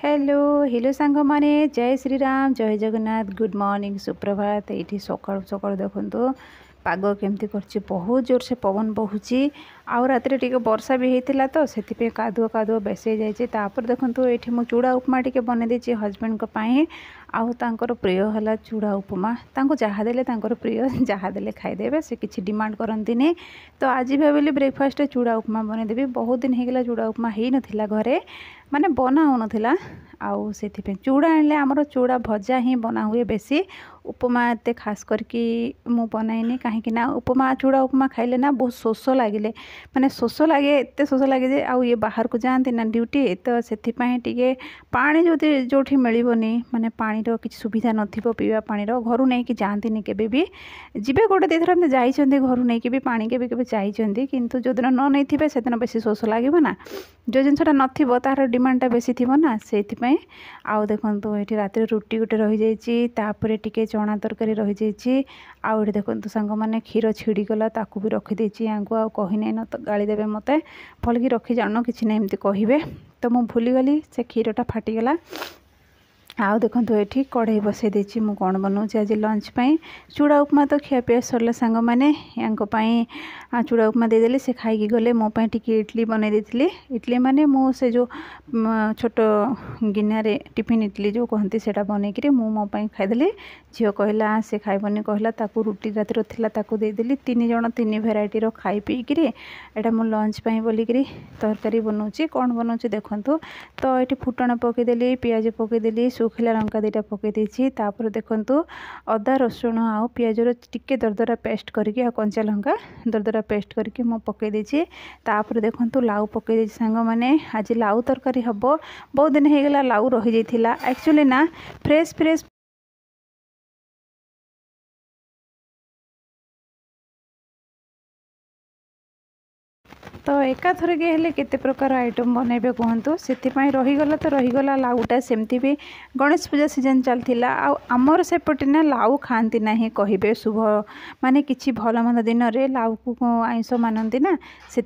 Hello hello सांग माने जय श्री राम जय जगन्नाथ गुड मॉर्निंग सुप्रभात। ये सकाल सकाल देखो पाग केमती कर बहुत जोर से पवन बहुची आउ रात टे वर्षा भी होता तो से कादुआ कादुआ बेसी जापर देखो ये मु चूड़ा उपमा टे बन देती हजबैंड आउ तांकर प्रिय है चूड़ा उपमा जहाँ देले प्रिय जहाँ देले खाईदेवे से किसी डिमांड करती तो आज भाविली ब्रेकफास्ट चूड़ा उपमा बनईदेवी। बहुत दिन होगा चूड़ा उपमा हो नाला घरे माने बना हो नाला आउ से चूड़ा आनले आमर चूड़ा भजा ही बना हुए बेसी उपमा एत खास करके मु बनाइनी कहीं उपमा चूड़ा उपमा खाइले ना बहुत शोष लगे माने शोष लगे एत शोष लगे जे आउ ये बाहर को जाते ना ड्यूटी तो से टे पानी जो मिलनी माने पानी किसी सुविधा नथिबो पीवा पानी घर नहीं कि जाती केबे भी जीवे गोटे दी थर जाइए घर नहीं कि भी पानी के भी जाइए किंतु जो दिन न नहीं थे से दिन बेसी शोष लगे ना जो जिनसा नथिबो तार डिमांडटा बेसी थी ना से आउ देखो ये रात रुटी गोटे रही जापर टी चना तरकारी रही जाइए आउ ये देखो सांग मैंने क्षीर छिड़गला ताकू भी रखीदे आंकु आउ कही नहीं न तो गाली देवे मत भल कि रखी जान कि ना एमती कहे तो मुझे भूलीगली से क्षीरटा फाटीगला। आउ देखो ये कढ़ई बसई देती मुझे कौन बनाऊँ आज लंच पाई चूड़ा उपमा तो खियापिया सरला सांग मैंने यहाँ चूड़ा उपमा देदेली से खाई गले मोपाई टी इडली बनई देती इडली माने से जो छोट गिनारे टिफिन इडली जो कहती से बनईकि मोपाई खाईदेली झील कहला से खाइबनी कहला ताकू रुटी रातिर थिला ताकू देदेली 3 जण 3 भेराइटीर खाई पीकि एटा मो लंच पाई बोलिकी तरकारी बनाऊँगी कौन बनाऊँगी देखूँ तो ये फुटण पकईदेली पियाज पकईदेली सुखिला लंका 2टा पकई देछि तापर देखंतु अदा रसुण आउ पियाजर टिके दरदरा पेस्ट करके कंचा लंका दरदरा पेस्ट करके मो पकई देछि तापर देखंतु लाउ पकई देछि सांग माने आज लाउ तरकारी हबो बहुत दिन हो गला लाउ रही जाइथिला एक्चुअली ना फ्रेश फ्रेश तो एकाथर के हेले केते प्रकार आइटम बनइबे कहतु से रहीगला तो रहीगला लाउटा सेमती भी गणेश पूजा सीजन चलता आमर सेपटे ना लाउ खाती ना कहे शुभ माने किछि भल मंद दिन में लाउ को आइंस मानती ना से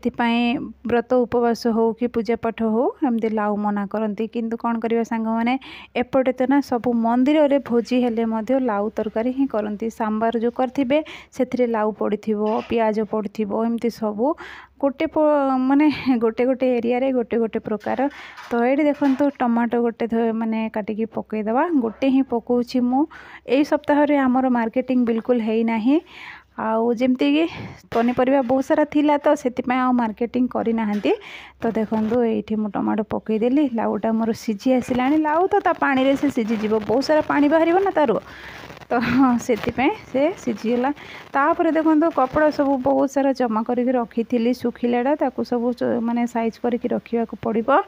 व्रत उपवास हो कि पूजा पाठ हो एमती लाउ मना करती किंतु कौन करवा सांग मैंने एपटे तो ना सब मंदिर रे भोजी हेले मध्य लाउ तरकारी ही करती सांबार जो करथिबे सेथिरे लाउ पड़िथिबो पियाज पड़िथिबो एमती सब गोटे माने गोटे गोटे एरिया रे गोटे गोटे प्रकार तो ये देखो टमाटो गोटे माने काटिकी पकईदवा गोटे ही पकाउछि मु एई सप्ताह रे हमर मार्केटिंग बिल्कुल है नाही आउ जमती कि पनीपरिया बहुत सारा थिला तो से मार्केटिंग करना तो देखो ये मु टमाटो पकईदेली लाउटा मोर सीझी आसला लाउ तो पानी रे से सीझीज बहुत सारा पानी बाहर ना तार तो से सीझीगला तापर देखो कपड़ा सब बहुत सारा जमा करके रखी थी सुखिलाटा ताकू सब माने साइज करके रखा पड़ो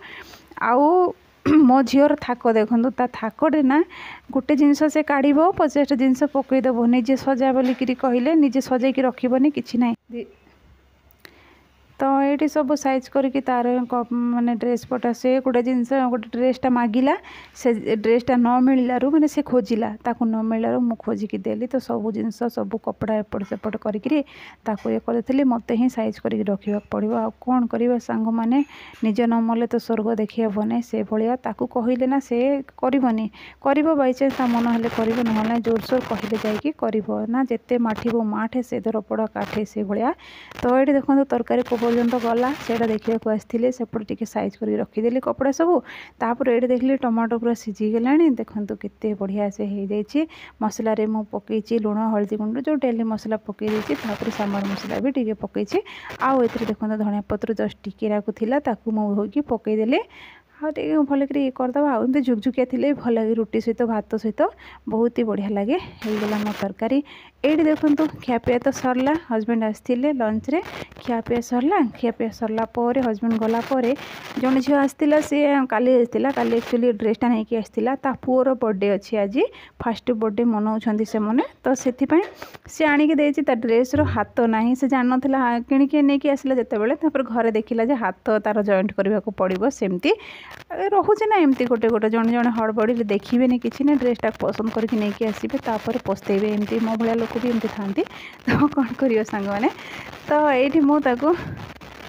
आउ मो झीर थाक देखो ता थाकटे ना गोटे जिनस से काढ़ 50 जिनस पकईदेव निजे सजा बोलिकी कहले निजे सजाइकी रखबनी कि ना तो ये सब साइज करके तार माने ड्रेस पटा से गोटे जिनस गोटे ड्रेसटा मागिला से ड्रेसटा न मिलू माने से खोजिला ताकू न मिलू मु खोजिकी देली तो सब जिनस सब कपड़ा एपट सेपट करके ये करती मत ही साइज करके रखा पड़ो आ कौन करवा सांग मैंने निज न मले तो स्वर्ग देखी हेबनी से भाया ताकू कहले ना से करनी कर बाईचान्स ता मन हेल्ले कर ना जोरसोर कहले जाकि कर ना जिते माठिबो माठे से दरपड़ काठे से भाया तो ये देखो तरकारी पर्यंत गला से देखा आसते सेपटे टी साइज कर रखीदेली कपड़ा सब तापर ये देखिए टमाटो पूरा सीझीगला देखो केते बढ़िया से हो जाइए मसला रे मु पकई लुण हल्दी गुंड जो डेली मसला पकई देती सांबर मसला भी टी पकई आउ ए देखो धनिया पत्र जस्ट टिके राखुला ताकू मु होगी पकईदेली हाँ टे भल कर करदे आमती झुकझुकिया थी भल लगे रुटी सहित भात सहित बहुत ही बढ़िया लगे होगला मो तरकारी ये देखो खियापिया तो सरला हजबैंड आसते लंच रे खियापिया सरला हजबैंड गलापर जन झील आसला सी काली एक्चुअली ड्रेसटा नहीं आसला ता पुअर बर्थडे अच्छी आज फास्ट बर्थडे मनाऊँ से मैंने तो से सी आणिकी देती ड्रेस्र हाथ ना से जान ना किणिकी नहीं आसला जिते घरे देखला जे हाथ तार जॉइंट करने को पड़ो सेमती रोचे ना एमती गोटे गोटे जड़े जड़े हड़बड़ी देखिए कि ना ड्रेसटा पसंद करके नहीं आसबे तापर पस्तेबे एमती मो भाया लोक भी एमती था तो कौन कर सांग मैंने तो ये मुझे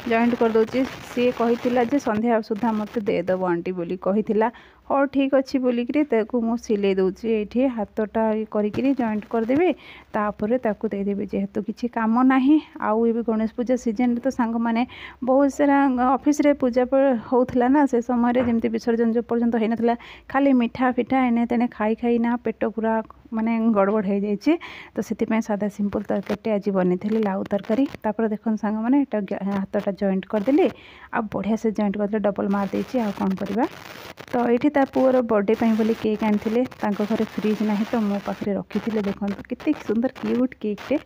जॉइंट कर दउची सी कहितिला जे संध्या सुधा मते दे दबो आंटी बोली कहितिला हो ठीक अच्छी बोलिकी ताकू मु सिले दूची ये हाथटा करी जॉइंट करदेवी तापर ताकू देदेवी जेहेतु किसी काम ना आउ ये गणेश पूजा सीजन तो सांग मैंने बहुत सारा ऑफिस रे पूजा होता ना से समय जमी विसर्जन जो पर्यंत हो नाला खाली मिठा फिठा एने तेने खाई खाई ना पेट पूरा माने गड़बड़ हो जाए तो से सादा सिंपल तरकारी आज बनी लाउ तरकारी तापर देखो सांग मैंने हाथटा जॉइंट करदेली आ बढ़िया से जॉइंट करदे डबल मार देती आ कौन करवा तो ये पुअर बर्थडे बोली केक आनी घरे फ्रिज ना तो मो पाखे रखी देखो केते सुंदर क्यूट केक टे।